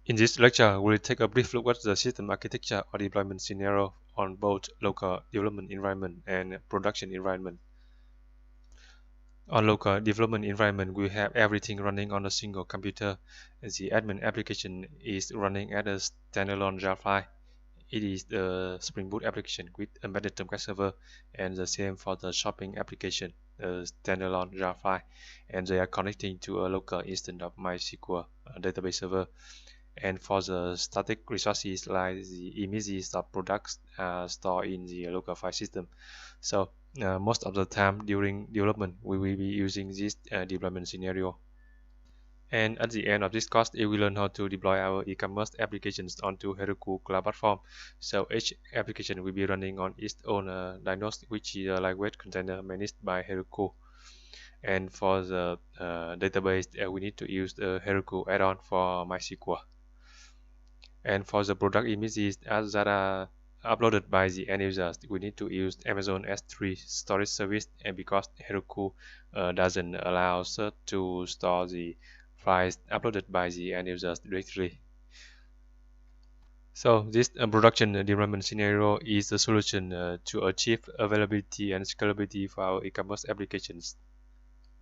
In this lecture, we'll take a brief look at the system architecture or deployment scenario on both local development environment and production environment. On local development environment, we have everything running on a single computer. The admin application is running as a standalone jar file. It is the Spring Boot application with embedded Tomcat server, and the same for the shopping application, a standalone jar file, and they are connecting to a local instance of MySQL database server. And for the static resources like the images or products stored in the local file system. So most of the time during development, we will be using this deployment scenario. And at the end of this course, you will learn how to deploy our e-commerce applications onto Heroku Cloud Platform. So each application will be running on its own Dynos, which is a lightweight container managed by Heroku. And for the database, we need to use the Heroku add-on for MySQL. And for the product images that are uploaded by the end users, we need to use Amazon S3 storage service, and because Heroku doesn't allow us to store the files uploaded by the end users directly. So this production deployment scenario is the solution to achieve availability and scalability for our e-commerce applications.